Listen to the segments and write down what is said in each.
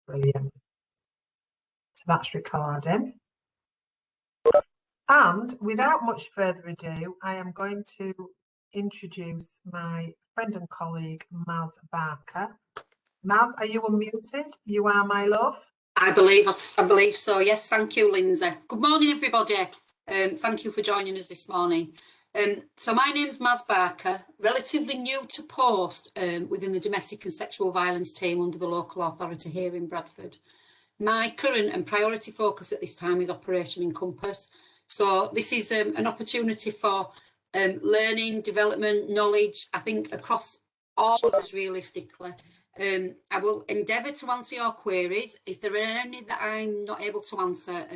Brilliant. So that's recording. And without much further ado, I am going to introduce my friend and colleague, Maz Barker. Maz, are you unmuted? You are, my love. I believe so. Yes, thank you, Lindsay. Good morning, everybody. Thank you for joining us this morning. So my name's Maz Barker, relatively new to post within the domestic and sexual violence team under the local authority here in Bradford. My current and priority focus at this time is Operation Encompass. So this is an opportunity for learning, development, knowledge, I think across all of us realistically. I will endeavour to answer your queries. If there are any that I'm not able to answer,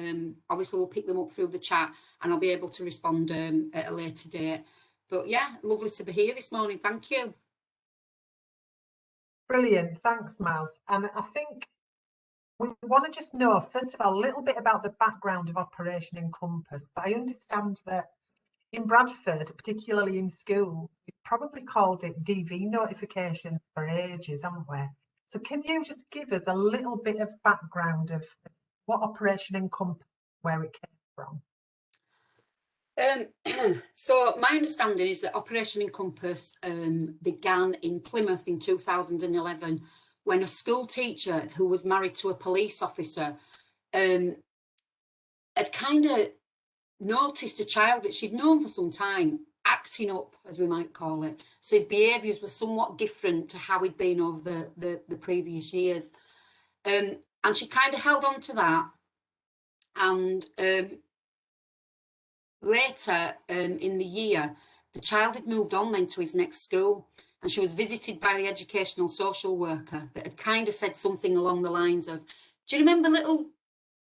obviously we'll pick them up through the chat and I'll be able to respond at a later date. But yeah, lovely to be here this morning. Thank you. Brilliant. Thanks, Maz. And I think we want to just know, first of all, a little bit about the background of Operation Encompass. I understand that in Bradford, particularly in schools, we probably called it DV notifications for ages, haven't we? So can you just give us a little bit of background of what Operation Encompass, where it came from? So my understanding is that Operation Encompass began in Plymouth in 2011 when a school teacher who was married to a police officer had kind of noticed a child that she'd known for some time acting up, as we might call it. So his behaviours were somewhat different to how he'd been over the previous years. And she kind of held on to that. And later in the year, the child had moved on then to his next school, and she was visited by the educational social worker that had kind of said something along the lines of, do you remember little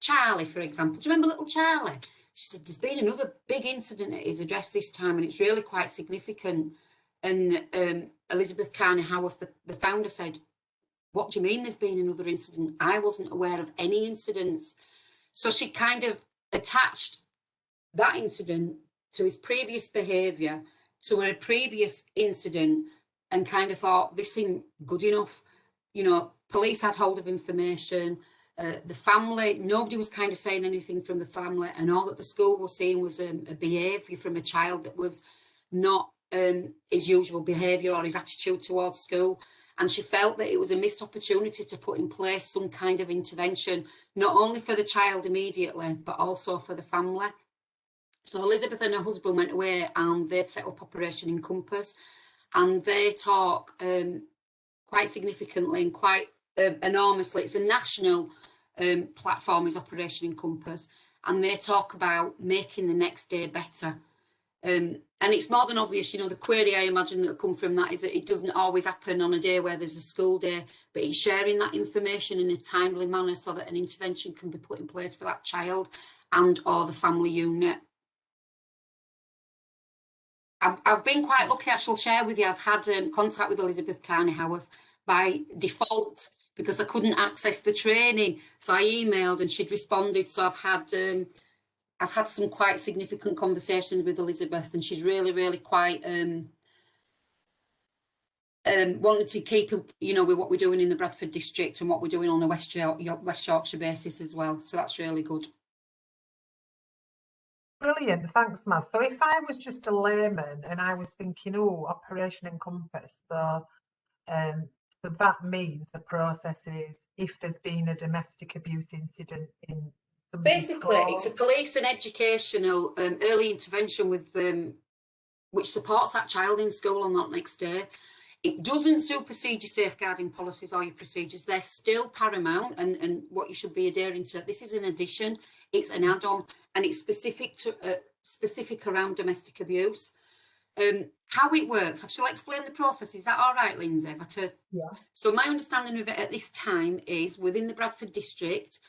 Charlie, for example? Do you remember little Charlie? She said, there's been another big incident at his address this time, and it's really quite significant. And Elizabeth Carney Howarth, the founder, said, what do you mean there's been another incident? I wasn't aware of any incidents. So she kind of attached that incident to his previous behaviour, to a previous incident, and kind of thought, this isn't good enough. You know, police had hold of information. The family, nobody was kind of saying anything from the family, and all that the school was seeing was a behaviour from a child that was not his usual behaviour or his attitude towards school. And she felt that it was a missed opportunity to put in place some kind of intervention, not only for the child immediately, but also for the family. So Elizabeth and her husband went away and they've set up Operation Encompass, and they talk quite significantly and quite enormously. It's a national platform, is Operation Encompass, and they talk about making the next day better. And it's more than obvious, you know, the query I imagine that'll come from that is that it doesn't always happen on a day where there's a school day, but it's sharing that information in a timely manner so that an intervention can be put in place for that child and or the family unit. I've been quite lucky, I shall share with you. I've had contact with Elizabeth Carney Howarth by default because I couldn't access the training. So I emailed and she'd responded. So I've had some quite significant conversations with Elizabeth, and she's really, really quite wanted to keep, you know, with what we're doing in the Bradford district and what we're doing on a West Yorkshire basis as well. So that's really good. Brilliant, thanks, Maz. So if I was just a layman and I was thinking, oh, Operation Encompass, so that means the process is if there's been a domestic abuse incident in basically it's a police and educational early intervention with which supports that child in school on that next day. It doesn't supersede your safeguarding policies or your procedures. They're still paramount, and what you should be adhering to. This is an addition, it's an add-on, and it's specific around domestic abuse. How it works, I shall explain the process. Is that all right, Lindsay? Yeah. So my understanding of it at this time is within the Bradford district,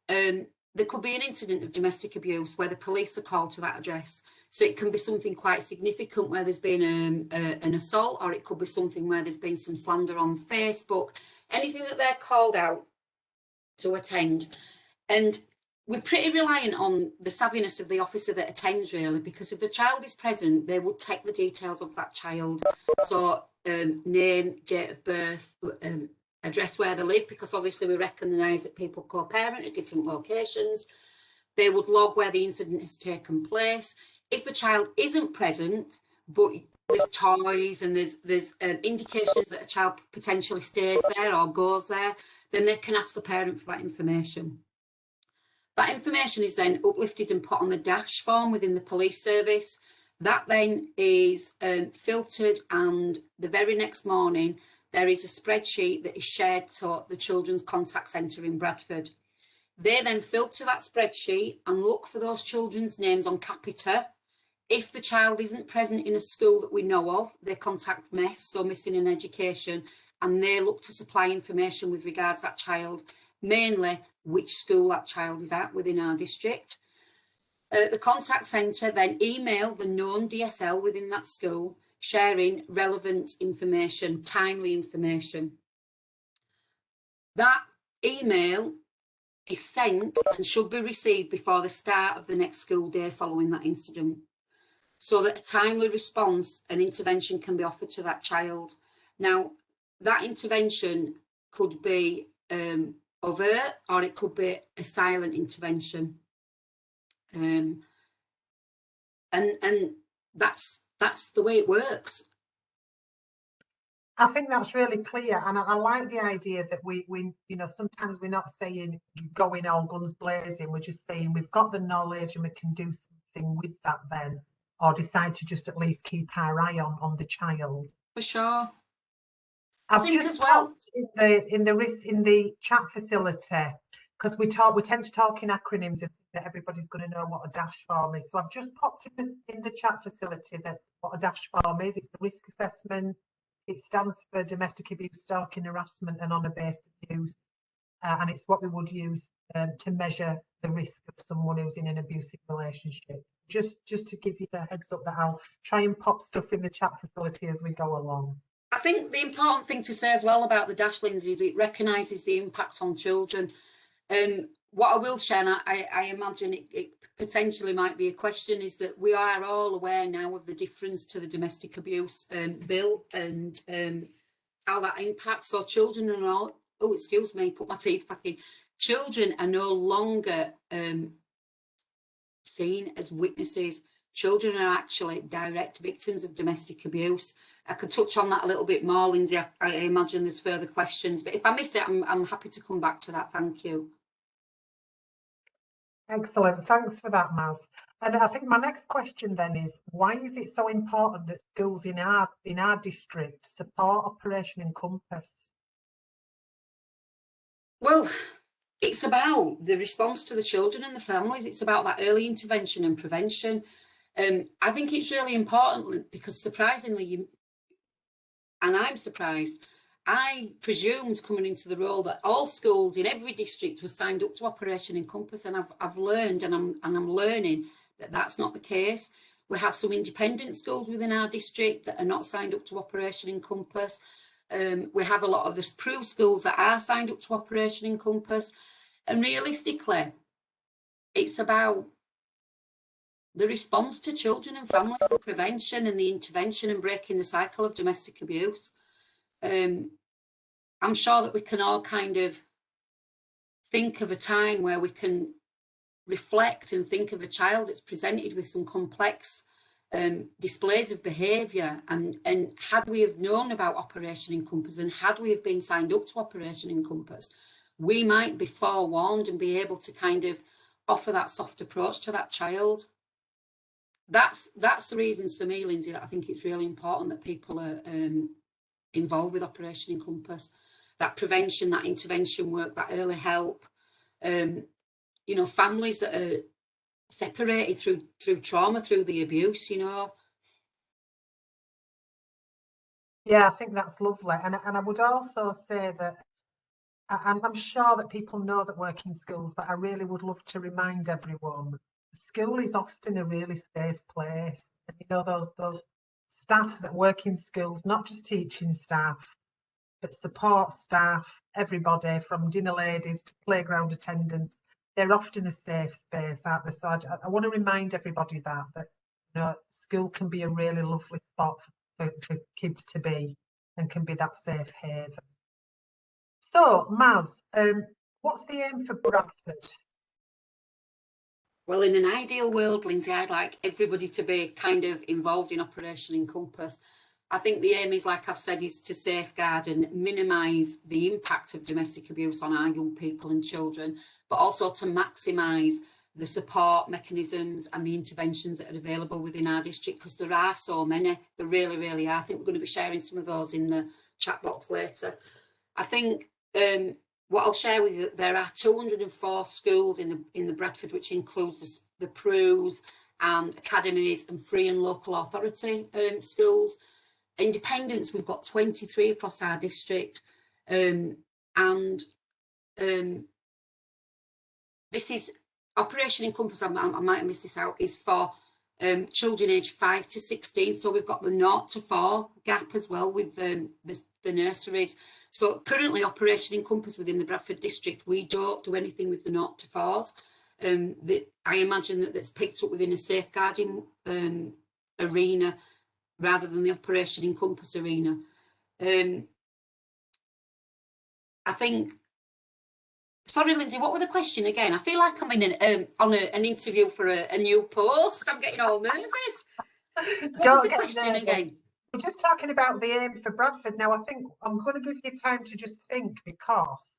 there could be an incident of domestic abuse where the police are called to that address. So it can be something quite significant where there's been an assault, or it could be something where there's been some slander on Facebook, anything that they're called out to attend. And we're pretty reliant on the savviness of the officer that attends, really, because if the child is present, they would take the details of that child. So name, date of birth, address where they live, because obviously we recognise that people co-parent at different locations. They would log where the incident has taken place. If a child isn't present, but there's toys and there's indications that a child potentially stays there or goes there, then they can ask the parent for that information. That information is then uplifted and put on the dash form within the police service. That then is filtered, and the very next morning there is a spreadsheet that is shared to the Children's Contact Centre in Bradford. They then filter that spreadsheet and look for those children's names on Capita. If the child isn't present in a school that we know of, they contact MES, so Missing in Education, and they look to supply information with regards to that child, mainly which school that child is at within our district. The contact centre then email the known DSL within that school, sharing relevant information, timely information. That email is sent and should be received before the start of the next school day following that incident, so that a timely response and intervention can be offered to that child. Now, that intervention could be overt, or it could be a silent intervention. And that's the way it works. I think that's really clear, and I like the idea that we sometimes we're not saying go in all guns blazing. We're just saying we've got the knowledge and we can do something with that then, or decide to just at least keep our eye on the child. For sure. I've just popped in the chat facility, because we tend to talk in acronyms that everybody's going to know what a dash form is. So I've just popped in the chat facility that what a dash form is. It's the risk assessment. It stands for domestic abuse, stalking, harassment, and honour-based abuse, and it's what we would use to measure the risk of someone who's in an abusive relationship. Just to give you the heads up that I'll try and pop stuff in the chat facility as we go along. I think the important thing to say as well about the dash, Lindsay, is it recognises the impact on children. What I will share, and I imagine it potentially might be a question, is that we are all aware now of the difference to the domestic abuse bill and how that impacts. So children are not, oh, excuse me, put my teeth back in. Children are no longer seen as witnesses. Children are actually direct victims of domestic abuse. I could touch on that a little bit more, Lindsay. I imagine there's further questions, but if I miss it, I'm happy to come back to that. Thank you. Excellent. Thanks for that, Maz. And I think my next question then is, why is it so important that schools in our district support Operation Encompass? Well, it's about the response to the children and the families. It's about that early intervention and prevention. I think it's really important because surprisingly, and I'm surprised, I presumed coming into the role that all schools in every district were signed up to Operation Encompass, and I've learned, and I'm learning that that's not the case. We have some independent schools within our district that are not signed up to Operation Encompass. We have a lot of the PRU schools that are signed up to Operation Encompass, and realistically, it's about the response to children and families, the prevention and the intervention and breaking the cycle of domestic abuse. I'm sure that we can all kind of think of a time where we can reflect and think of a child that's presented with some complex displays of behaviour, and had we have known about Operation Encompass and had we have been signed up to Operation Encompass, we might be forewarned and be able to kind of offer that soft approach to that child. That's the reasons for me, Lindsay, that I think it's really important that people are involved with Operation Encompass. That prevention, that intervention work, that early help. You know, families that are separated through trauma, through the abuse, you know. Yeah, I think that's lovely. And I would also say that I'm sure that people know that work in schools, but I really would love to remind everyone, school is often a really safe place. And you know, those staff that work in schools, not just teaching staff, but support staff, everybody from dinner ladies to playground attendants, they're often a safe space, aren't they? So I want to remind everybody that you know, school can be a really lovely spot for kids to be, and can be that safe haven. So, Maz, what's the aim for Bradford? Well, in an ideal world, Lindsay, I'd like everybody to be kind of involved in Operation Encompass. I think the aim is, like I've said, is to safeguard and minimise the impact of domestic abuse on our young people and children, but also to maximise the support mechanisms and the interventions that are available within our district, because there are so many. There really, really are. I think we're going to be sharing some of those in the chat box later. I think what I'll share with you, there are 204 schools in the Bradford, which includes the PRUs and academies and free and local authority schools. Independents, we've got 23 across our district, and this is Operation Encompass. I might have missed this out. Is for children aged 5 to 16. So we've got the 0 to 4 gap as well with the nurseries. So currently, Operation Encompass within the Bradford district, we don't do anything with the 0 to 4s. I imagine that's picked up within a safeguarding arena rather than the Operation Encompass arena. I think. Sorry, Lindsay, what were the question again? I feel like I'm in an interview for a new post. I'm getting all nervous. What was the question again? We're just talking about the aim for Bradford. Now, I think I'm going to give you time to just think, because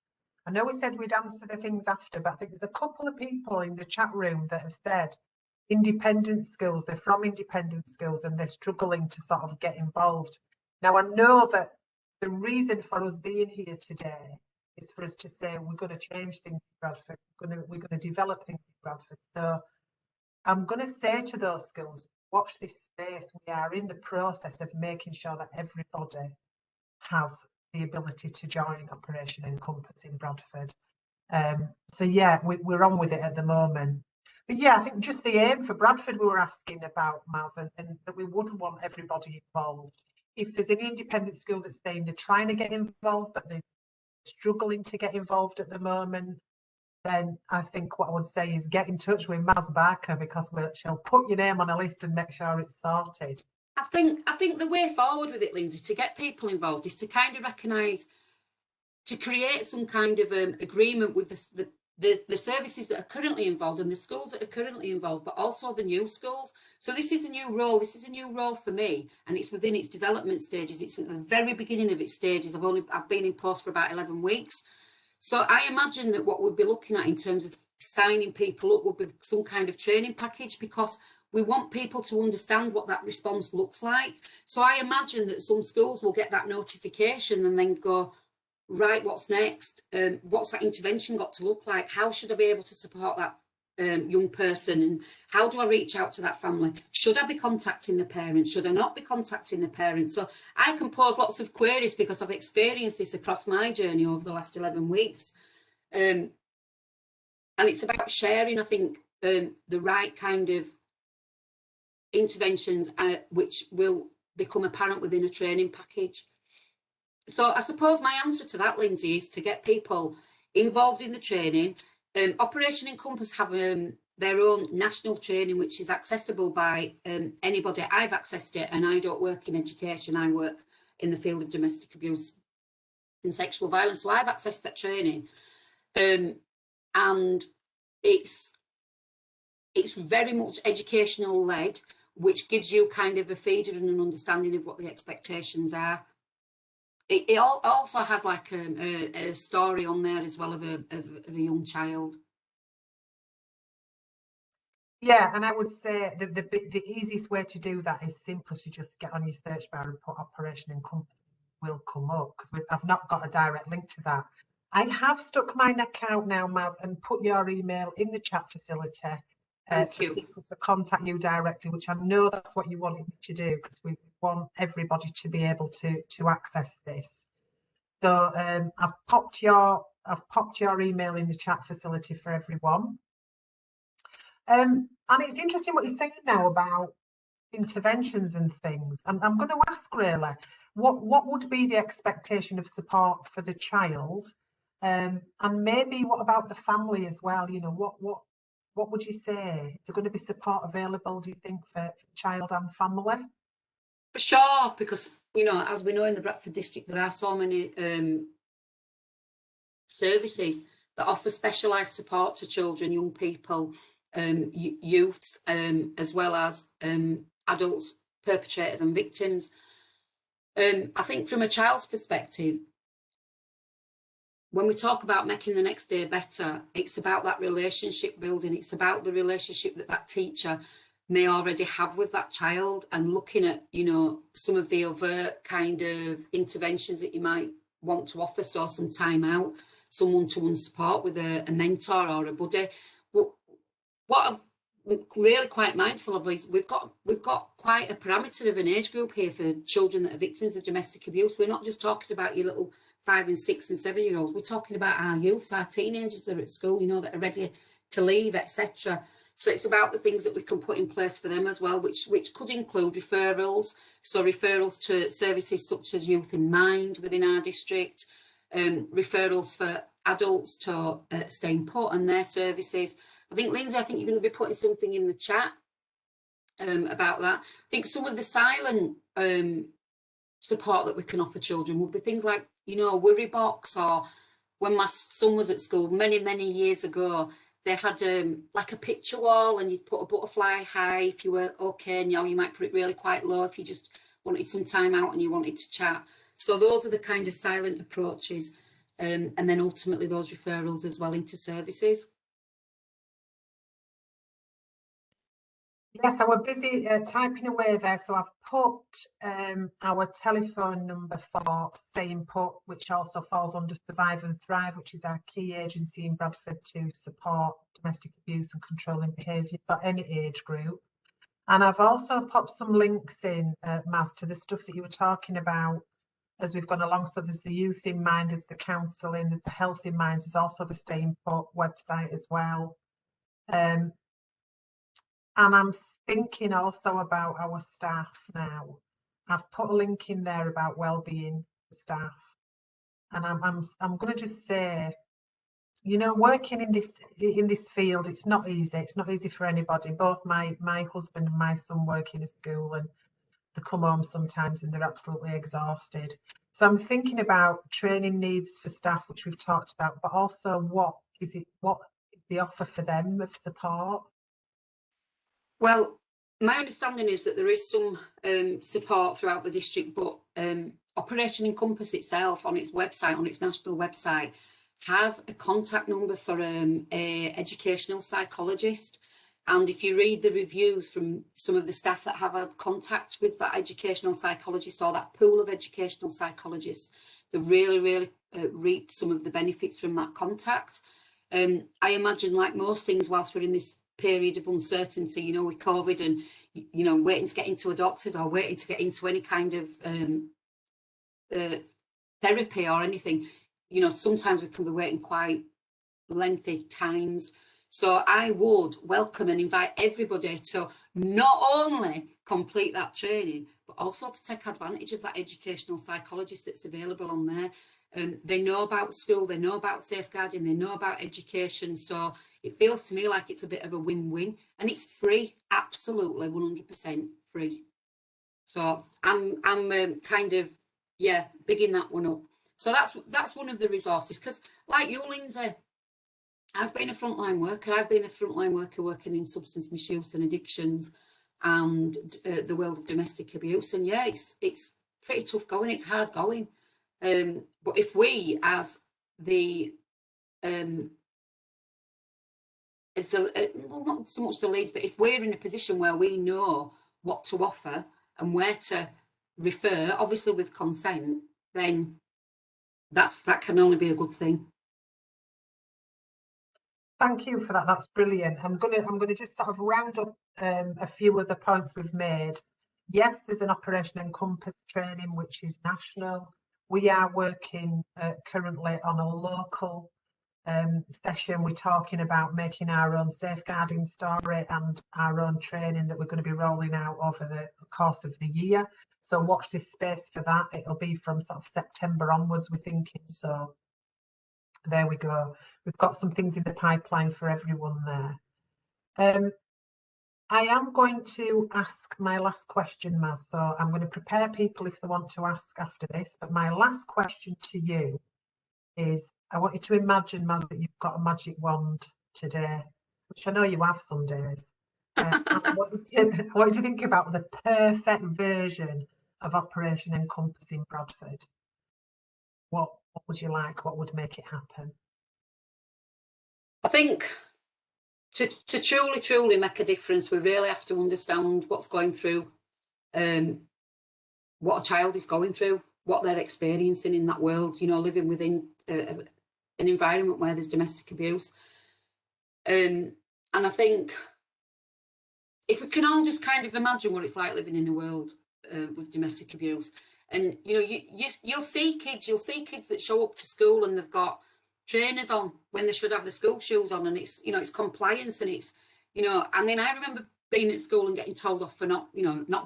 I know we said we'd answer the things after, but I think there's a couple of people in the chat room that have said independent schools, they're from independent schools and they're struggling to sort of get involved. Now, I know that the reason for us being here today is for us to say we're going to change things in Bradford, we're going to develop things in Bradford. So I'm going to say to those schools, watch this space. We are in the process of making sure that everybody has the ability to join Operation Encompass in Bradford. So yeah, we're on with it at the moment. But yeah, I think just the aim for Bradford we were asking about, Maz, and that we wouldn't want everybody involved. If there's any independent school that's saying they're trying to get involved, but they're struggling to get involved at the moment, then I think what I would say is get in touch with Maz Barker, because she'll put your name on a list and make sure it's sorted. I think the way forward with it, Lindsay, to get people involved is to kind of recognise, to create some kind of agreement with the services that are currently involved and the schools that are currently involved, but also the new schools. So this is a new role. This is a new role for me, and it's within its development stages. It's at the very beginning of its stages. I've been in post for about 11 weeks. So I imagine that what we'll be looking at in terms of signing people up will be some kind of training package, because we want people to understand what that response looks like. So I imagine that some schools will get that notification and then go, right, what's next? What's that intervention got to look like? How should I be able to support that young person? And how do I reach out to that family? Should I be contacting the parents? Should I not be contacting the parents? So I can pose lots of queries, because I've experienced this across my journey over the last 11 weeks. And it's about sharing, I think, the right kind of interventions which will become apparent within a training package. So I suppose my answer to that, Lindsay, is to get people involved in the training. Operation Encompass have their own national training, which is accessible by anybody. I've accessed it, and I don't work in education. I work in the field of domestic abuse and sexual violence. So I've accessed that training, and it's very much educational led, which gives you kind of a feeder and an understanding of what the expectations are. It also has like a story on there as well of a young child. Yeah, and I would say the easiest way to do that is simply to just get on your search bar and put Operation Encompass will come up, because I've not got a direct link to that. I have stuck my neck out now, Maz, and put your email in the chat facility for people to contact you directly, which I know that's what you wanted me to do, because we want everybody to be able to access this. So I've popped your email in the chat facility for everyone. And it's interesting what you're saying now about interventions and things. And I'm going to ask, really, what would be the expectation of support for the child, and maybe what about the family as well? You know, what would you say? Is there going to be support available, do you think, for child and family? For sure, because, you know, as we know in the Bradford district, there are so many services that offer specialised support to children, young people, youths, as well as adults, perpetrators and victims. I think from a child's perspective, when we talk about making the next day better, it's about that relationship building. It's about the relationship that that teacher may already have with that child, and looking at, you know, some of the overt kind of interventions that you might want to offer. So some time out, some one-to-one support with a mentor or a buddy. But what I'm really quite mindful of is we've got quite a parameter of an age group here for children that are victims of domestic abuse. We're not just talking about your little 5 and 6 and 7-year-olds. We're talking about our youths, our teenagers that are at school, you know, that are ready to leave, etc. So it's about the things that we can put in place for them as well, which could include referrals. So referrals to services such as Youth in Mind within our district, referrals for adults to Staying Put and their services. I think, Lindsay, I think you're going to be putting something in the chat about that. I think some of the silent support that we can offer children would be things like, you know, a worry box, or when my son was at school many years ago, they had like a picture wall, and you'd put a butterfly high if you were okay, and you know, you might put it really quite low if you just wanted some time out and you wanted to chat. So those are the kind of silent approaches, and then ultimately those referrals as well into services. Yes, I was busy typing away there, so I've put our telephone number for Staying Put, which also falls under Survive and Thrive, which is our key agency in Bradford to support domestic abuse and controlling behaviour for any age group. And I've also popped some links in, Maz, to the stuff that you were talking about as we've gone along. So there's the Youth in Mind, there's the counselling, there's the Health in Mind, there's also the Staying Put website as well. And I'm thinking also about our staff now. I've put a link in there about wellbeing staff, and I'm going to just say, you know, working in this field, it's not easy. It's not easy for anybody. Both my husband and my son work in a school, and they come home sometimes and they're absolutely exhausted. So I'm thinking about training needs for staff, which we've talked about, but also what is the offer for them of support? Well, my understanding is that there is some support throughout the district, but Operation Encompass itself, on its website, on its national website, has a contact number for a educational psychologist. And if you read the reviews from some of the staff that have had contact with that educational psychologist or that pool of educational psychologists, they really reap some of the benefits from that contact. I imagine, like most things, whilst we're in this period of uncertainty, you know, with COVID, and, you know, waiting to get into a doctor's or waiting to get into any kind of therapy or anything, you know, sometimes we can be waiting quite lengthy times. So I would welcome and invite everybody to not only complete that training, but also to take advantage of that educational psychologist that's available on there. They know about school, they know about safeguarding, they know about education. So it feels to me like it's a bit of a win-win, and it's free, absolutely 100% free. So I'm kind of, yeah, bigging that one up. So that's one of the resources, because like you, Lindsay, I've been a frontline worker. I've been a frontline worker working in substance misuse and addictions and the world of domestic abuse. And yeah, it's pretty tough going. It's hard going. But if we, as the well, not so much the leads, but if we're in a position where we know what to offer and where to refer, obviously with consent, then that can only be a good thing. Thank you for that. That's brilliant. I'm gonna just sort of round up a few of the points we've made. Yes, there's an Operation Encompass training, which is national. We are working currently on a local session. We're talking about making our own safeguarding story and our own training that we're going to be rolling out over the course of the year. So watch this space for that. It'll be from sort of September onwards, we're thinking. So there we go. We've got some things in the pipeline for everyone there. I am going to ask my last question, Maz. So I'm going to prepare people if they want to ask after this. But my last question to you is, I want you to imagine, Maz, that you've got a magic wand today, which I know you have some days. And I want you to think about the perfect version of Operation Encompass in Bradford. What would you like? What would make it happen? I think to truly make a difference, we really have to understand what's going through, what a child is going through, what they're experiencing in that world, you know, living within an environment where there's domestic abuse. And I think if we can all just kind of imagine what it's like living in a world with domestic abuse, and you know, you'll see kids that show up to school and they've got trainers on when they should have the school shoes on, and it's, you know, it's compliance, and it's, you know, I mean, I remember being at school and getting told off for not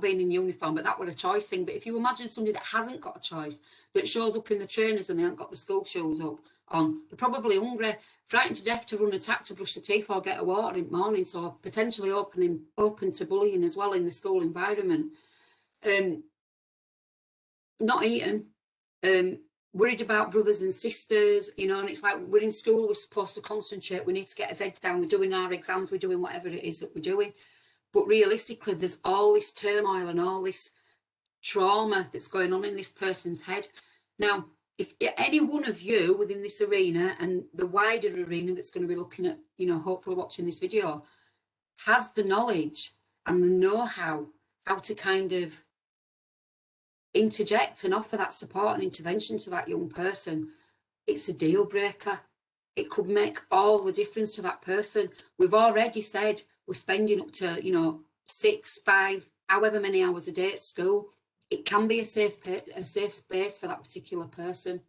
being in uniform, but that was a choice thing. But if you imagine somebody that hasn't got a choice, that shows up in the trainers and they haven't got the school shoes on, they're probably hungry, frightened to death to run a tap to brush the teeth or get a water in the morning, so potentially open to bullying as well in the school environment. Not eating, worried about brothers and sisters, you know, and it's like, we're in school, we're supposed to concentrate, we need to get our heads down, we're doing our exams, we're doing whatever it is that we're doing. But realistically, there's all this turmoil and all this trauma that's going on in this person's head. Now, if any one of you within this arena and the wider arena that's going to be looking at, you know, hopefully watching this video, has the knowledge and the know-how to kind of interject and offer that support and intervention to that young person, it's a deal breaker. It could make all the difference to that person. We've already said we're spending up to, you know, 6, 5, however many hours a day at school. It can be a safe space for that particular person.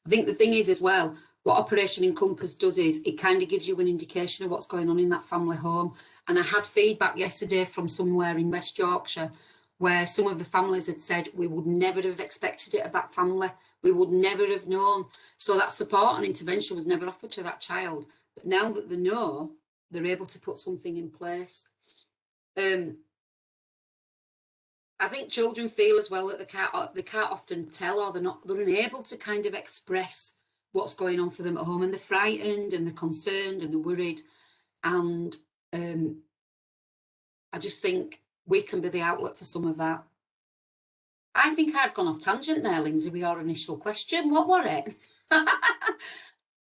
I think the thing is as well, what Operation Encompass does is it kind of gives you an indication of what's going on in that family home. And I had feedback yesterday from somewhere in West Yorkshire where some of the families had said, we would never have expected it of that family. We would never have known. So that support and intervention was never offered to that child. But now that they know, they're able to put something in place. I think children feel as well that they can't often tell, or they're unable to kind of express what's going on for them at home, and they're frightened and they're concerned and they're worried. And I just think we can be the outlet for some of that. I think I've gone off tangent there, Lindsay, with your initial question. What were it?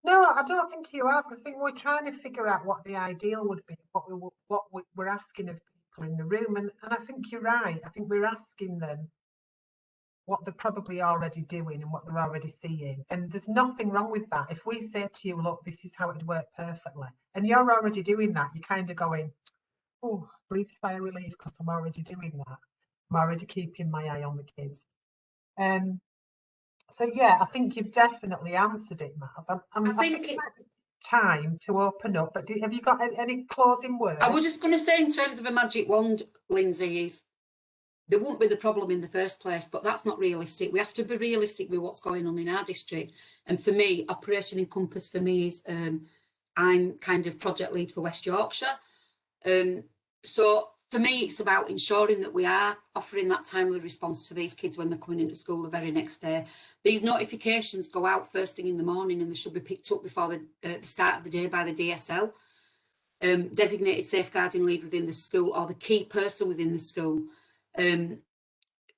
No, I don't think you have, because I think we're trying to figure out what the ideal would be, what we're asking of people in the room. And I think you're right. I think we're asking them what they're probably already doing and what they're already seeing. And there's nothing wrong with that. If we say to you, look, this is how it'd work perfectly, and you're already doing that, you're kind of going, oh, breathe a sigh of relief, because I'm already doing that. I'm already keeping my eye on the kids. So yeah, I think you've definitely answered it, Maz. I think it might be time to open up, but have you got any closing words? I was just going to say, in terms of a magic wand, Lindsay, is there won't be the problem in the first place, but that's not realistic. We have to be realistic with what's going on in our district. And for me, Operation Encompass for me is, I'm kind of project lead for West Yorkshire. So for me, it's about ensuring that we are offering that timely response to these kids when they're coming into school the very next day. These notifications go out first thing in the morning, and they should be picked up before the start of the day by the DSL, designated safeguarding lead within the school, or the key person within the school.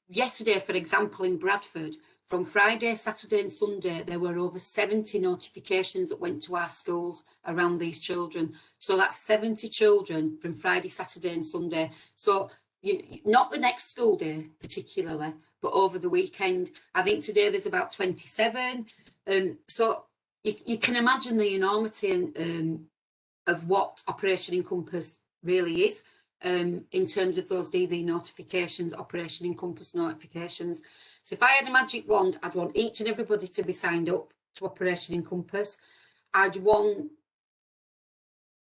Yesterday, for example, in Bradford, from Friday, Saturday and Sunday, there were over 70 notifications that went to our schools around these children. So that's 70 children from Friday, Saturday and Sunday. So not the next school day particularly, but over the weekend. I think today there's about 27. So you can imagine the enormity of what Operation Encompass really is. In terms of those DV notifications, Operation Encompass notifications. So if I had a magic wand, I'd want each and everybody to be signed up to Operation Encompass. I'd want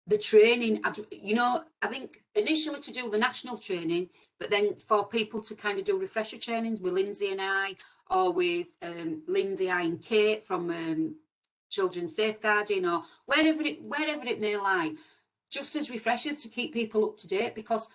the training, I think initially to do the national training, but then for people to kind of do refresher trainings with Lindsay and I, or with Lindsay, I and Kate from Children's Safeguarding, or wherever it may lie, just as refreshers to keep people up to date, because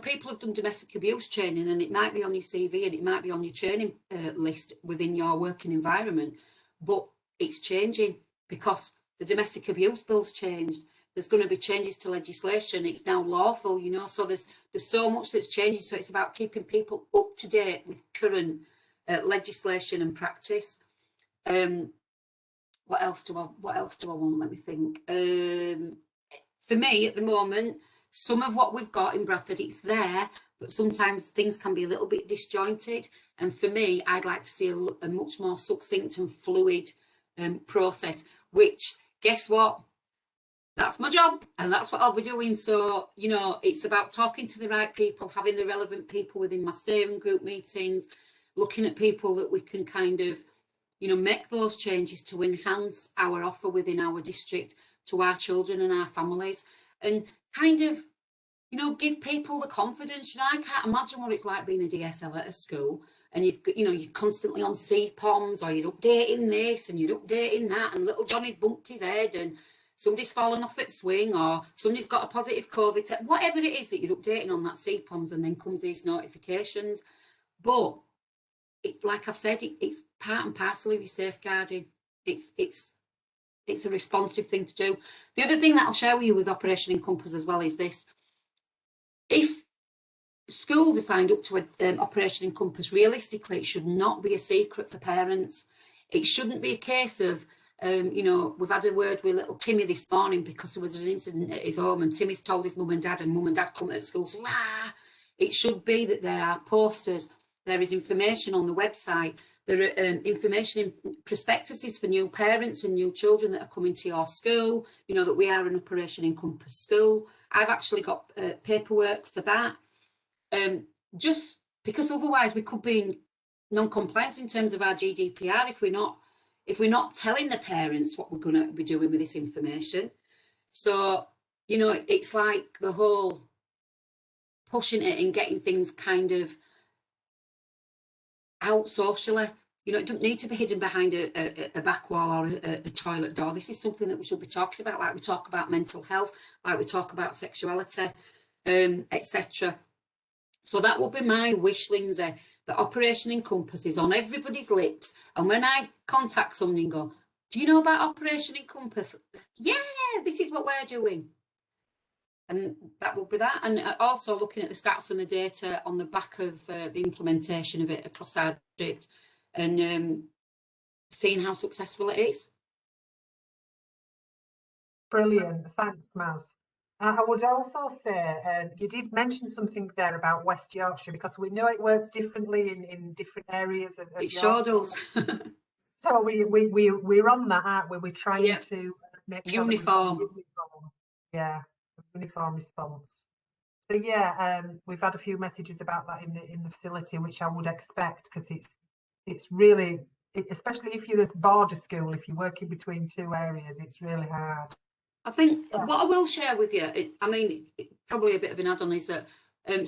people have done domestic abuse training and it might be on your CV and it might be on your training list within your working environment, but it's changing because the domestic abuse bill's changed. There's going to be changes to legislation. It's now lawful, you know, so there's so much that's changing. So it's about keeping people up to date with current legislation and practice. What else do I want? Let me think. For me at the moment, some of what we've got in Bradford, it's there, but sometimes things can be a little bit disjointed. And for me, I'd like to see a much more succinct and fluid process, which, guess what? That's my job, and that's what I'll be doing. So, you know, it's about talking to the right people, having the relevant people within my steering group meetings, looking at people that we can kind of, you know, make those changes to enhance our offer within our district to our children and our families, and kind of, you know, give people the confidence. You know, I can't imagine what it's like being a DSL at a school and you're constantly on CPOMs, or you're updating this and you're updating that, and little Johnny's bumped his head and somebody's fallen off at swing, or somebody's got a positive COVID test, whatever it is that you're updating on that CPOMs, and then comes these notifications. But like I've said, it's part and parcel of your safeguarding. It's a responsive thing to do. The other thing that I'll share with you with Operation Encompass as well is this. If schools are signed up to Operation Encompass, realistically, it should not be a secret for parents. It shouldn't be a case of, you know, we've had a word with little Timmy this morning because there was an incident at his home and Timmy's told his mum and dad come at school. So, it should be that there are posters, there is information on the website, there are information in prospectuses for new parents and new children that are coming to your school, you know, that we are an Operation Encompass school. I've actually got paperwork for that. Just because otherwise we could be in non-compliance in terms of our GDPR if we're not telling the parents what we're going to be doing with this information. So, you know, it's like the whole pushing it and getting things kind of out socially. You know, it doesn't need to be hidden behind a back wall or a toilet door. This is something that we should be talking about, like we talk about mental health, like we talk about sexuality, etc. So that would be my wish, Lindsay, that Operation Encompass is on everybody's lips. And when I contact somebody and go, do you know about Operation Encompass? Yeah, this is what we're doing. And that will be that. And also looking at the stats and the data on the back of the implementation of it across our district, and seeing how successful it is. Brilliant. Thanks, Maz. I would also say, you did mention something there about West Yorkshire, because we know it works differently in different areas of it sure does. So we're on that, aren't we? We're trying to make sure uniform. That uniform. Yeah, uniform response. So yeah, we've had a few messages about that in the facility, which I would expect, because it's really, especially if you're a border school, if you're working between two areas, it's really hard. I think what I will share with you, probably a bit of an add-on, is that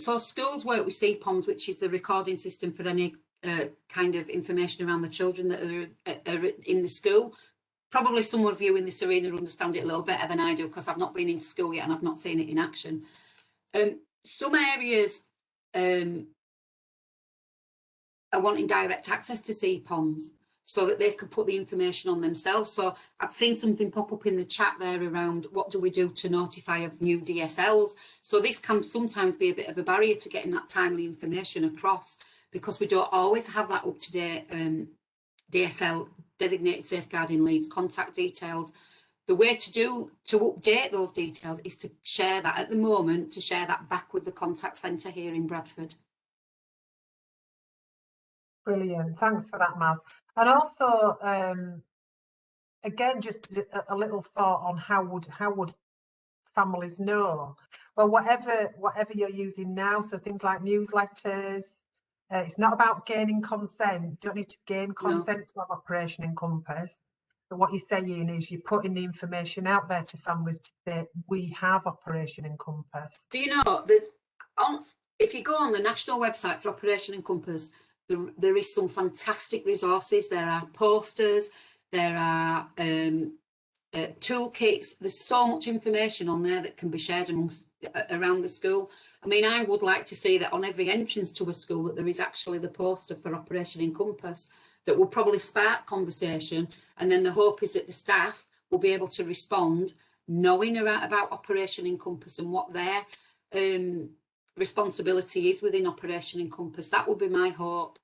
so schools work with CPOMs, which is the recording system for any kind of information around the children that are in the school. Probably some of you in this arena understand it a little better than I do, because I've not been into school yet and I've not seen it in action. Some areas are wanting direct access to CPOMs so that they can put the information on themselves. So I've seen something pop up in the chat there around what do we do to notify of new DSLs. So this can sometimes be a bit of a barrier to getting that timely information across, because we don't always have that up-to-date DSL, designated safeguarding leads, contact details. The way to update those details is to share that at the moment, to share that back with the contact centre here in Bradford. Brilliant, thanks for that, Maz. And also, again, just a little thought on how would families know? Well, whatever you're using now, so things like newsletters, it's not about gaining consent. You don't need to gain consent to have Operation Encompass. But what you're saying is you're putting the information out there to families to say, we have Operation Encompass. Do you know, if you go on the national website for Operation Encompass, there is some fantastic resources. There are posters, there are toolkits. There's so much information on there that can be shared amongst around the school. I mean, I would like to see that on every entrance to a school that there is actually the poster for Operation Encompass that will probably spark conversation, and then the hope is that the staff will be able to respond knowing about Operation Encompass and what their responsibility is within Operation Encompass. That would be my hope.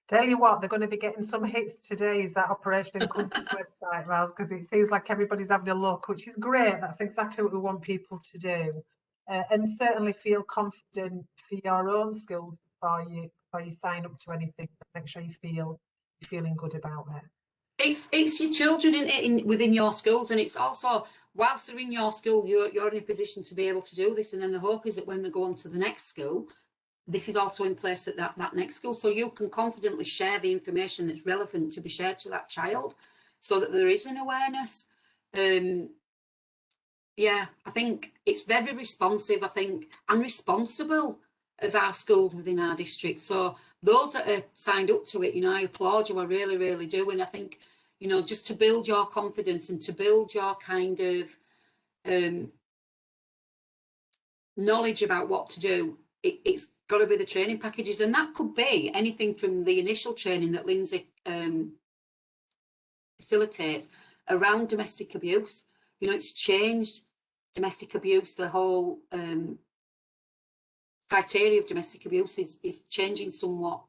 Tell you what, they're going to be getting some hits today, is that Operation Encompass website, Raz, because it seems like everybody's having a look, which is great. That's exactly what we want people to do. And certainly feel confident for your own skills before you sign up to anything. Make sure you're feeling good about it. It's your children within your schools, and it's also, whilst they're in your school, you're in a position to be able to do this. And then the hope is that when they go on to the next school, this is also in place at that next school, so you can confidently share the information that's relevant to be shared to that child, so that there is an awareness. Yeah, I think it's very responsive, I think, and responsible of our schools within our district. So those that are signed up to it, you know, I applaud you, I really, really do. And I think, you know, just to build your confidence and to build your kind of knowledge about what to do, it's got to be the training packages, and that could be anything from the initial training that Lindsay facilitates around domestic abuse. You know, it's changed domestic abuse. The whole criteria of domestic abuse is changing somewhat,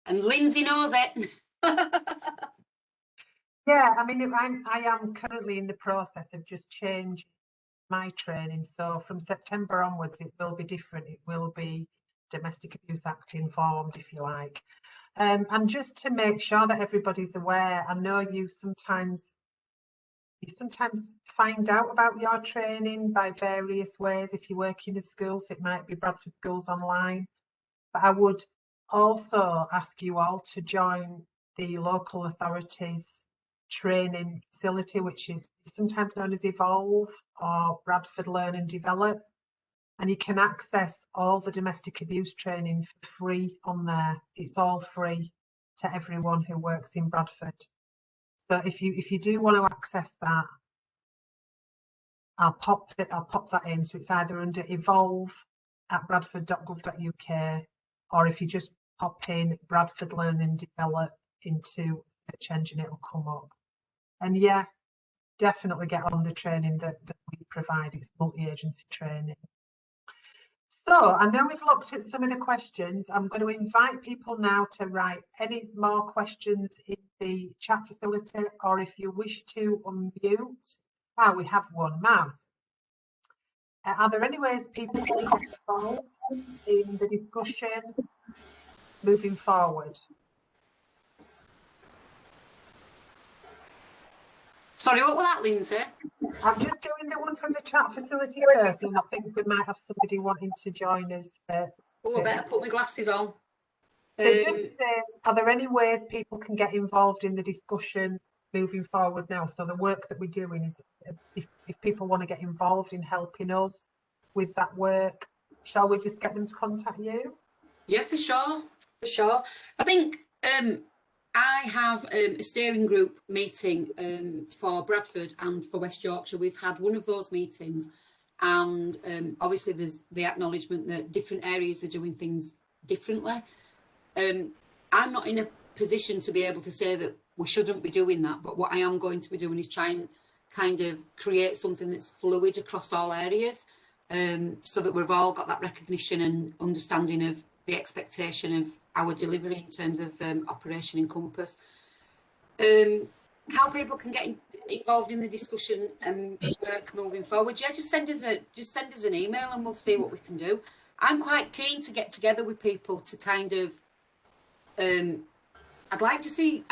and Lindsay knows it. Yeah, I mean, I am currently in the process of just changing my training. So from September onwards, it will be different. It will be Domestic Abuse Act informed, if you like. And just to make sure that everybody's aware, I know you sometimes find out about your training by various ways. If you work in the schools, it might be Bradford Schools Online. But I would also ask you all to join the local authorities training facility, which is sometimes known as Evolve or Bradford Learn and Develop. And you can access all the domestic abuse training for free on there. It's all free to everyone who works in Bradford. So if you do want to access that, I'll pop that in. So it's either under evolve at bradford.gov.uk, or if you just pop in Bradford Learn and Develop into search engine, it'll come up. And yeah, definitely get on the training that we provide. It's multi-agency training. So I know we've looked at some of the questions. I'm going to invite people now to write any more questions in the chat facility, or if you wish to unmute. We have one. Maz, are there any ways people can get involved in the discussion moving forward? Sorry, what was that, Lindsay? I'm just doing the one from the chat facility first, and I think we might have somebody wanting to join us. I better put my glasses on. So it just says, are there any ways people can get involved in the discussion moving forward now? So the work that we're doing is, if people want to get involved in helping us with that work, shall we just get them to contact you? Yeah, for sure. I think I have a steering group meeting for Bradford and for West Yorkshire. We've had one of those meetings, and obviously there's the acknowledgement that different areas are doing things differently. I'm not in a position to be able to say that we shouldn't be doing that, but what I am going to be doing is try and kind of create something that's fluid across all areas, so that we've all got that recognition and understanding of the expectation of our delivery in terms of Operation Encompass. How people can get involved in the discussion and work moving forward, yeah, just send us an email and we'll see what we can do. I'm quite keen to get together with people to kind of I'd like to see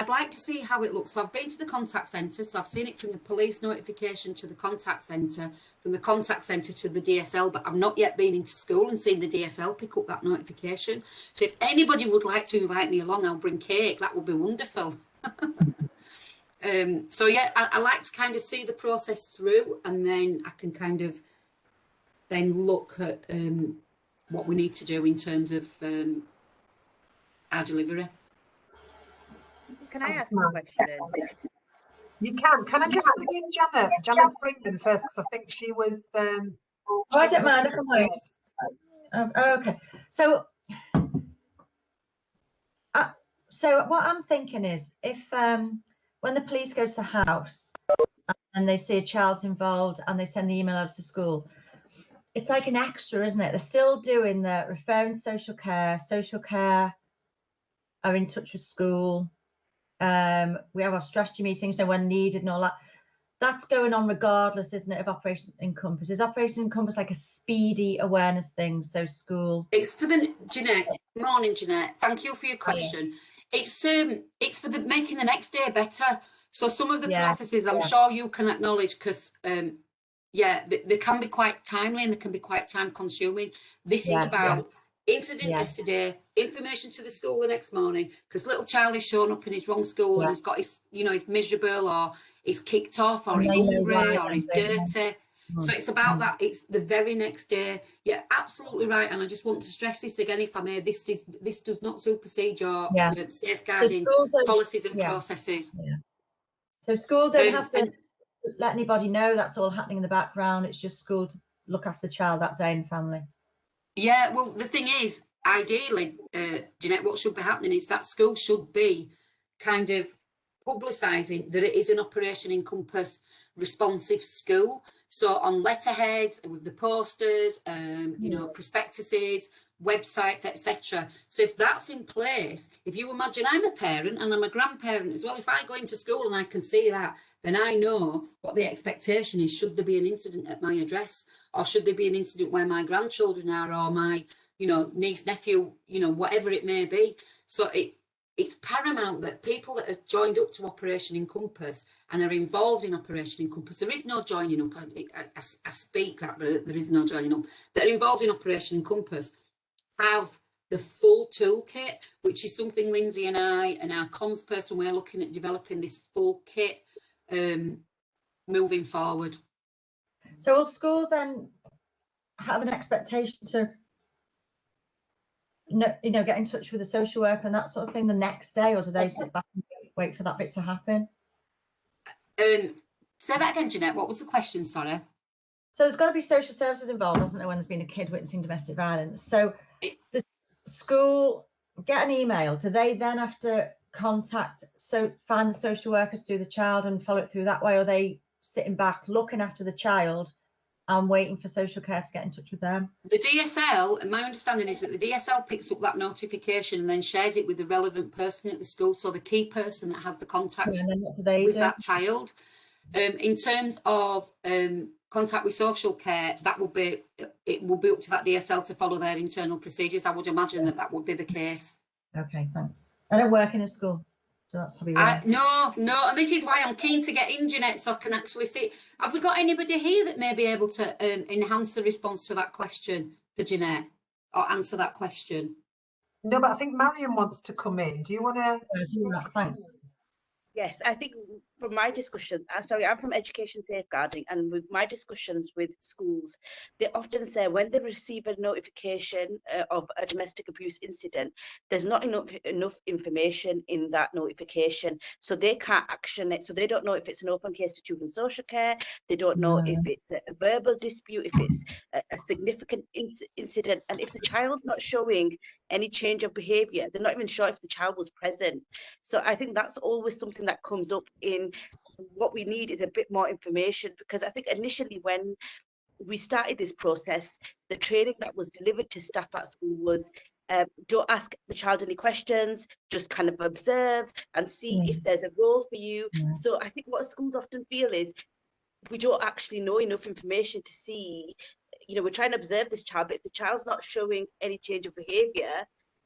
how it looks. So I've been to the contact centre, so I've seen it from the police notification to the contact centre, from the contact centre to the DSL, but I've not yet been into school and seen the DSL pick up that notification. So if anybody would like to invite me along, I'll bring cake. That would be wonderful. So yeah, I like to kind of see the process through, and then I can kind of then look at what we need to do in terms of our delivery. Can I ask a question? You can. Can I just bring in Janet Freeman first, because I think she was Oh, I don't mind. I can wait. Okay. So what I'm thinking is, if when the police go to the house and they see a child's involved and they send the email out to school, it's like an extra, isn't it? They're still doing the referring to social care. Social care are in touch with school. We have our strategy meetings, so when needed and all that. That's going on regardless, isn't it, of Operation Encompass? Is Operation Encompass like a speedy awareness thing? So school. It's for the Jeanette. Morning, Jeanette. Thank you for your question. It's for the making the next day better. So some of the processes, I'm sure you can acknowledge, because they can be quite timely and they can be quite time consuming. This is about incident yesterday, information to the school the next morning, because little Charlie's shown up in his wrong school and he's got his, he's miserable, or he's kicked off, or he's hungry, or he's dirty. So it's about that. It's the very next day. Yeah, absolutely right. And I just want to stress this again, if I may. This does not supersede your safeguarding policies and processes. So school don't have to let anybody know that's all happening in the background. It's just school to look after the child that day and family. Yeah, well, the thing is, ideally, Jeanette, what should be happening is that school should be kind of publicising that it is an Operation Encompass responsive school. So on letterheads, with the posters, prospectuses, websites, etc. So if that's in place, if you imagine, I'm a parent and I'm a grandparent as well. If I go into school and I can see that, then I know what the expectation is. Should there be an incident at my address, or should there be an incident where my grandchildren are, or my, niece, nephew, whatever it may be. So it's paramount that people that have joined up to Operation Encompass and are involved in Operation Encompass, there is no joining up, I speak that, but there is no joining up, that are involved in Operation Encompass, have the full toolkit, which is something Lindsay and I and our comms person, we're looking at developing this full kit moving forward. So will schools then have an expectation to get in touch with the social worker and that sort of thing the next day, or do they sit back and wait for that bit to happen? Say that again, Jeanette. What was the question? Sorry. So there's got to be social services involved, hasn't there, when there's been a kid witnessing domestic violence? So the school get an email. Do they then have to find the social workers through the child and follow it through that way, or are they sitting back looking after the child and waiting for social care to get in touch with them? The DSL, and my understanding is that the DSL picks up that notification and then shares it with the relevant person at the school, so the key person that has the contact with that child. In terms of contact with social care, it will be up to that DSL to follow their internal procedures. I would imagine that would be the case. Okay, thanks. I don't work in a school, so that's probably why. No, and this is why I'm keen to get in, Jeanette, so I can actually see. Have we got anybody here that may be able to enhance the response to that question for Jeanette, or answer that question? No, but I think Mariam wants to come in. Do you want to? Thanks. Yes, I think from my discussion, I'm from education safeguarding, and with my discussions with schools, they often say when they receive a notification of a domestic abuse incident, there's not enough information in that notification, so they can't action it. So they don't know if it's an open case to children's social care, they don't know if it's a verbal dispute, if it's a significant incident, and if the child's not showing any change of behavior, they're not even sure if the child was present. So I think that's always something that comes up in what we need is a bit more information, because I think initially when we started this process, the training that was delivered to staff at school was don't ask the child any questions, just kind of observe and see if there's a role for you. So I think what schools often feel is we don't actually know enough information to see, we're trying to observe this child, but if the child's not showing any change of behavior,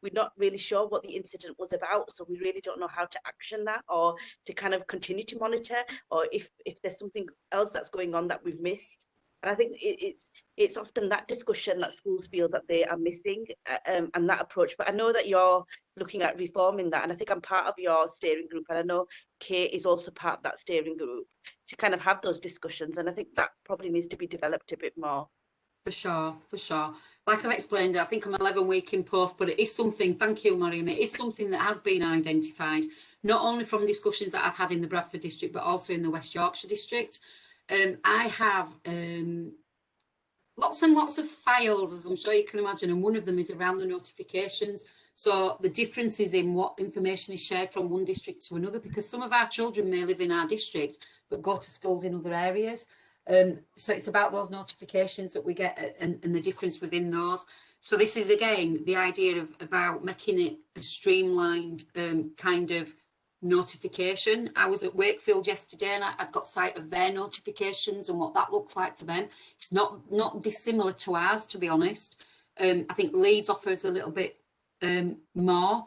we're not really sure what the incident was about, so we really don't know how to action that, or to kind of continue to monitor, or if there's something else that's going on that we've missed. And I think it's often that discussion that schools feel that they are missing, and that approach. But I know that you're looking at reforming that, and I think I'm part of your steering group, and I know Kate is also part of that steering group, to kind of have those discussions, and I think that probably needs to be developed a bit more. For sure. Like I've explained, I think I'm 11 week in post, but it is something, thank you, Mariam, it is something that has been identified, not only from discussions that I've had in the Bradford district, but also in the West Yorkshire district. I have lots and lots of files, as I'm sure you can imagine, and one of them is around the notifications. So the differences in what information is shared from one district to another, because some of our children may live in our district but go to schools in other areas. So it's about those notifications that we get and the difference within those. So this is, again, the idea of about making it a streamlined kind of notification. I was at Wakefield yesterday and I got sight of their notifications and what that looks like for them. It's not dissimilar to ours, to be honest. I think Leeds offers a little bit more.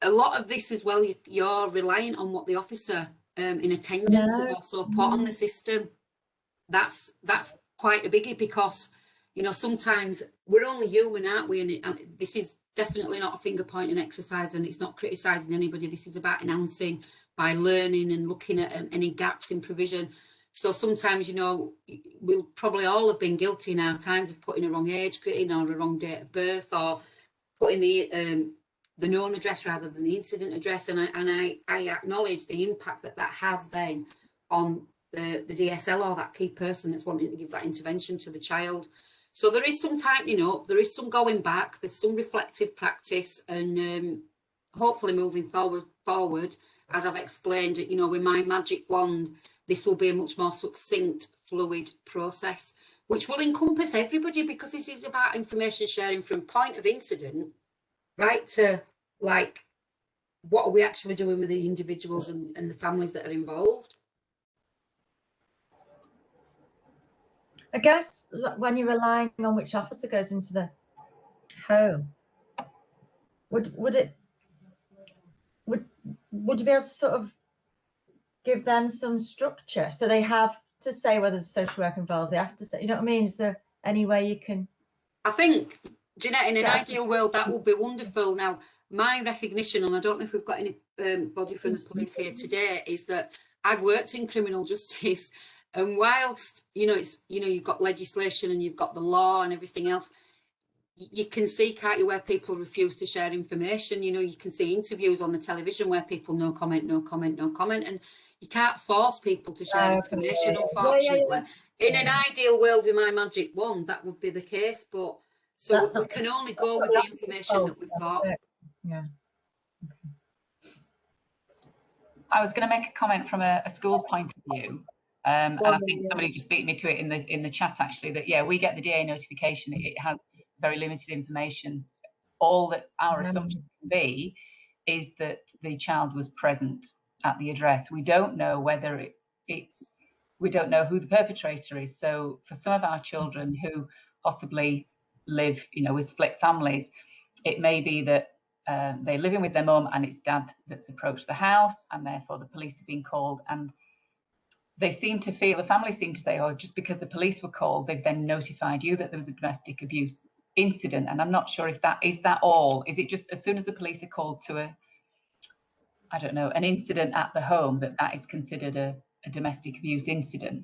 A lot of this as well, you're reliant on what the officer in attendance has also put on the system. That's quite a biggie, because you know, sometimes we're only human, aren't we? And this is definitely not a finger pointing exercise, and it's not criticising anybody. This is about enhancing by learning and looking at any gaps in provision. So sometimes, you know, we'll probably all have been guilty in our times of putting a wrong age in or a wrong date of birth, or putting the known address rather than the incident address. And I acknowledge the impact that has then on the DSL or that key person that's wanting to give that intervention to the child. So there is some tightening up, there is some going back, there's some reflective practice, and hopefully moving forward, as I've explained, you know, with my magic wand, this will be a much more succinct, fluid process, which will encompass everybody, because this is about information sharing from point of incident right to, like, what are we actually doing with the individuals and the families that are involved. I guess when you're relying on which officer goes into the home, would you be able to sort of give them some structure, so they have to say whether there's a social worker involved, they have to say, you know what I mean? Is there any way you can? I think, Jeanette, in an ideal world, that would be wonderful. Now, my recognition, and I don't know if we've got any body from the police here today, is that I've worked in criminal justice, and whilst, you know, it's, you know, you've got legislation and you've got the law and everything else, you can see, can't you, where people refuse to share information. You know, you can see interviews on the television where people no comment, no comment, no comment, and you can't force people to share information, unfortunately. In an ideal world with my magic wand, that would be the case, but so we can only go with the information that we've got. Yeah. I was going to make a comment from a school's point of view, and I think somebody just beat me to it in the chat, actually, that yeah, we get the DA notification. It has very limited information. All that our assumption can be is that the child was present at the address. We don't know whether we don't know who the perpetrator is. So for some of our children who possibly live, you know, with split families, it may be that they're living with their mum and it's dad that's approached the house, and therefore the police have been called, and they seem to feel, the family seem to say, oh, just because the police were called, they've then notified you that there was a domestic abuse incident. And I'm not sure if that is all. Is it just as soon as the police are called to I don't know, an incident at the home, that is considered a domestic abuse incident?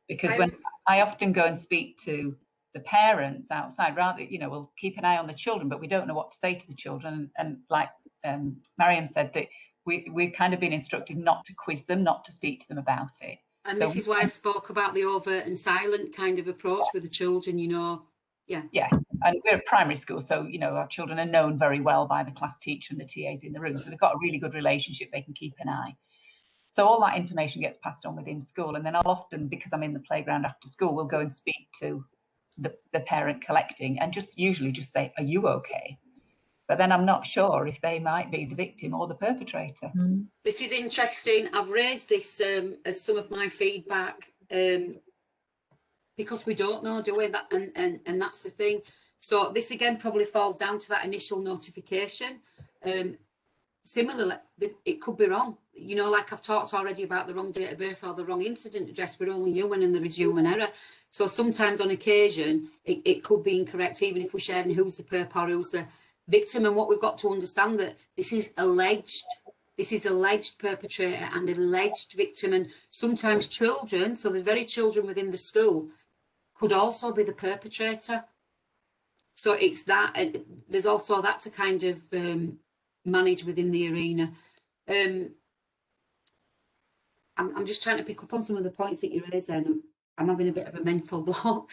Because when I often go and speak to the parents outside, rather, you know, we'll keep an eye on the children, but we don't know what to say to the children. And like Mariam said, that we've kind of been instructed not to quiz them, not to speak to them about it. And so, this is why I spoke about the overt and silent kind of approach with the children, you know. Yeah, and we're at primary school, so you know our children are known very well by the class teacher and the TAs in the room, so they've got a really good relationship. They can keep an eye. So all that information gets passed on within school, and then I'll often, because I'm in the playground after school, we'll go and speak to the parent collecting and usually just say, "Are you okay?" But then I'm not sure if they might be the victim or the perpetrator. This is interesting. I've raised this as some of my feedback. Because we don't know, do we? That and that's the thing. So this again probably falls down to that initial notification. Similarly, it could be wrong. You know, like I've talked already about the wrong date of birth or the wrong incident address. We're only human and there is human error. So sometimes on occasion, it could be incorrect, even if we're sharing who's the perp or who's the victim. And what we've got to understand, that this is alleged. This is alleged perpetrator and alleged victim. And sometimes children, so the very children within the school, could also be the perpetrator. So it's that, and there's also that to kind of manage within the arena. I'm just trying to pick up on some of the points that you raised, and I'm having a bit of a mental block.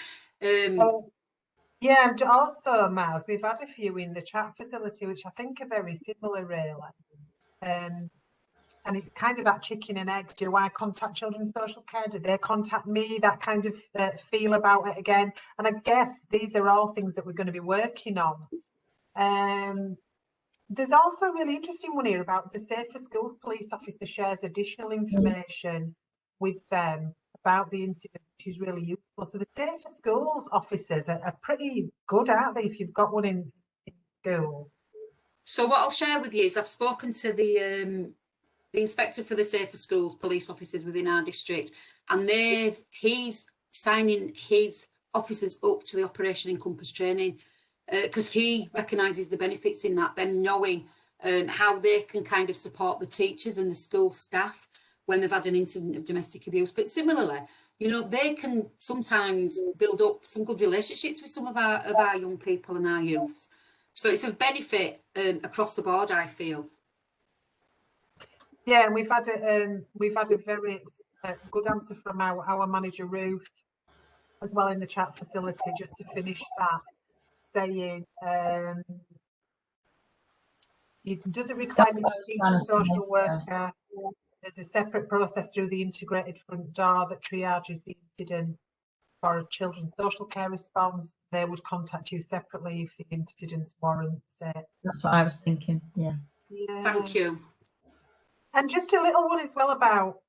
Yeah, and also, Maz, we've had a few in the chat facility, which I think are very similar, really. And it's kind of that chicken and egg. Do I contact children's social care? Do they contact me? That kind of feel about it again. And I guess these are all things that we're going to be working on. There's also a really interesting one here about the Safer Schools police officer shares additional information with them about the incident, which is really useful. So the Safer Schools officers are pretty good, aren't they, if you've got one in school? So what I'll share with you is I've spoken to the inspector for the Safer Schools police officers within our district, and he's signing his officers up to the Operation Encompass training, because he recognises the benefits in that, them knowing how they can kind of support the teachers and the school staff when they've had an incident of domestic abuse. But similarly, you know, they can sometimes build up some good relationships with some of our young people and our youths. So it's of benefit across the board, I feel. Yeah, and we've had a very good answer from our manager Ruth as well in the chat facility, just to finish that, saying does it require me to speak to a social worker? There's a separate process through the integrated front door that triages the incident. For a children's social care response, they would contact you separately if the incidents warrants it. That's what I was thinking. Yeah. Thank you. And just a little one as well about,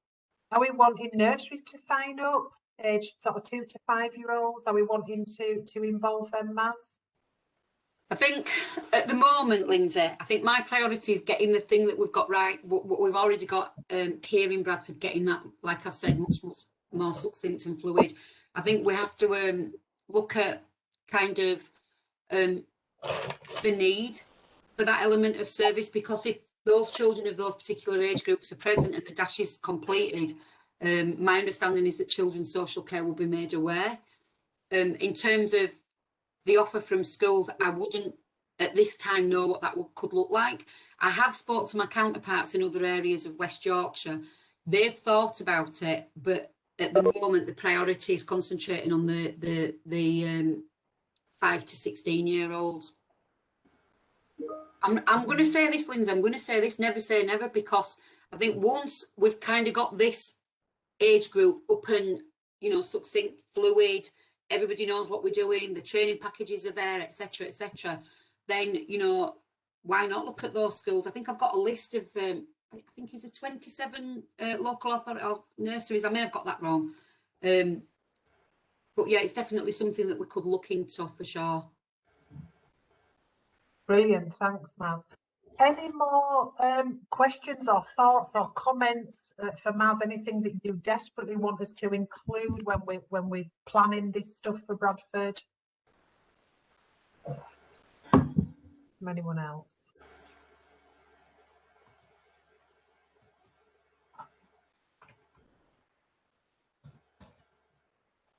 are we wanting nurseries to sign up, aged sort of 2 to 5 year olds? Are we wanting to involve them, Maz? I think at the moment, Lindsay, I think my priority is getting the thing that we've got right, what we've already got here in Bradford, getting that, like I said, much more succinct and fluid. I think we have to look at kind of the need for that element of service, because if those children of those particular age groups are present and the dash is completed, my understanding is that children's social care will be made aware. In terms of the offer from schools, I wouldn't at this time know what that could look like. I have spoke to my counterparts in other areas of West Yorkshire. They've thought about it, but at the moment the priority is concentrating on the 5 to 16-year-olds. I'm going to say this, Lindsay, I'm going to say this, never say never, because I think once we've kind of got this age group up and, you know, succinct, fluid, everybody knows what we're doing, the training packages are there, etc., then, you know, why not look at those schools? I think I've got a list of, I think it's 27 local authority or nurseries. I may have got that wrong. But yeah, it's definitely something that we could look into for sure. Brilliant, thanks, Maz. Any more questions or thoughts or comments for Maz? Anything that you desperately want us to include when we're planning this stuff for Bradford? From anyone else?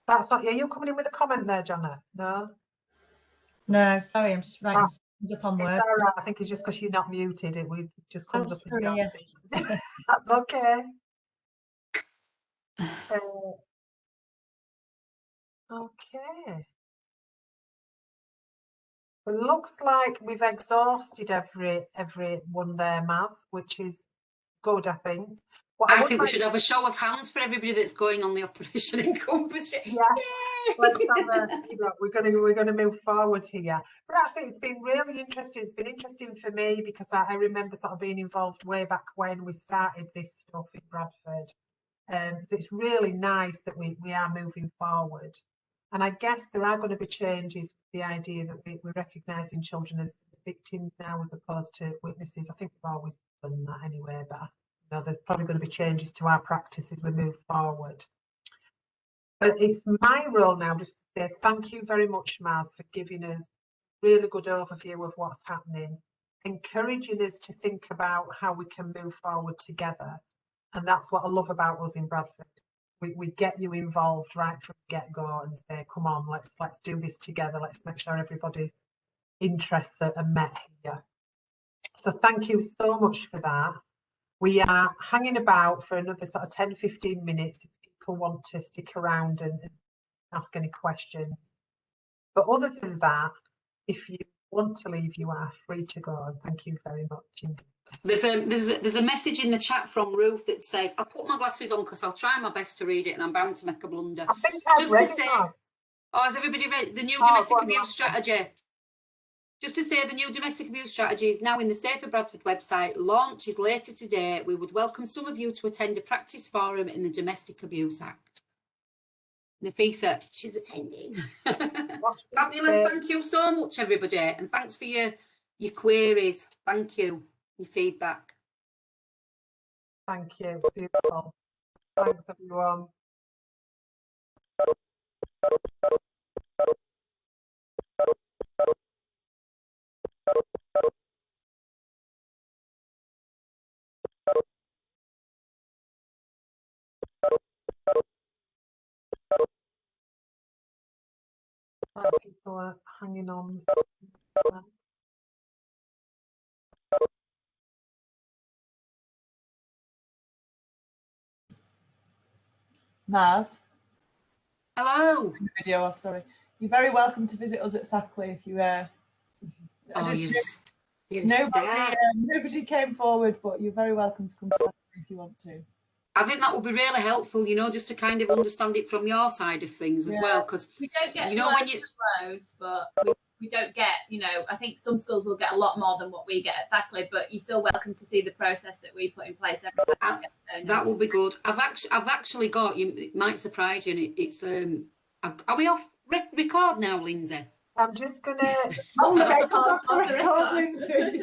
That's not, yeah, you're coming in with a comment there, Janet? No? No, sorry, I'm just writing up on Word. It's all right, I think it's just because you're not muted, it just comes up sorry, as yeah. That's okay. Okay. It looks like we've exhausted every one there, Maz, which is good, I think. I think we should have a show of hands for everybody that's going on the Operation Encompass. Yeah, let's have a, you know, we're gonna move forward here. But actually, it's been really interesting. It's been interesting for me because I remember sort of being involved way back when we started this stuff in Bradford. So it's really nice that we are moving forward. And I guess there are going to be changes with the idea that we're recognising children as victims now as opposed to witnesses. I think we've always done that anyway, but you know, there's probably going to be changes to our practice as we move forward. But it's my role now just to say thank you very much, Maz, for giving us a really good overview of what's happening, encouraging us to think about how we can move forward together. And that's what I love about us in Bradford. We get you involved right from the get-go and say, come on, let's do this together. Let's make sure everybody's interests are met here. So thank you so much for that. We are hanging about for another sort of 10, 15 minutes if people want to stick around and ask any questions. But other than that, if you want to leave, you are free to go. And thank you very much indeed. There's a message in the chat from Ruth that says, I'll put my glasses on because I'll try my best to read it and I'm bound to make a blunder. I think I've Just read to it, say, Maz. oh, has everybody read the new Oh, domestic go on, abuse Maz. strategy? Just to say, the new domestic abuse strategy is now in the Safer Bradford website. Launch is later today. We would welcome some of you to attend a practice forum in the Domestic Abuse Act. Nafisa, she's attending. Fabulous. Thank you so much, everybody. And thanks for your queries. Thank you. Your feedback. Thank you. It's beautiful. Thanks, everyone. People are hanging on. Maz. Hello. Video off, sorry. You're very welcome to visit us at Thackley if you. Nobody came forward, but you're very welcome to come to Thackley if you want to. I think that would be really helpful, you know, just to kind of understand it from your side of things as well, because we don't get, you know, when you loads, but we don't get, you know, I think some schools will get a lot more than what we get at Thackley, but you're still welcome to see the process that we put in place every time. That will be good. I've actually got, it might surprise you, it's are we off record now, Lindsay? I'm just gonna record, Lindsay.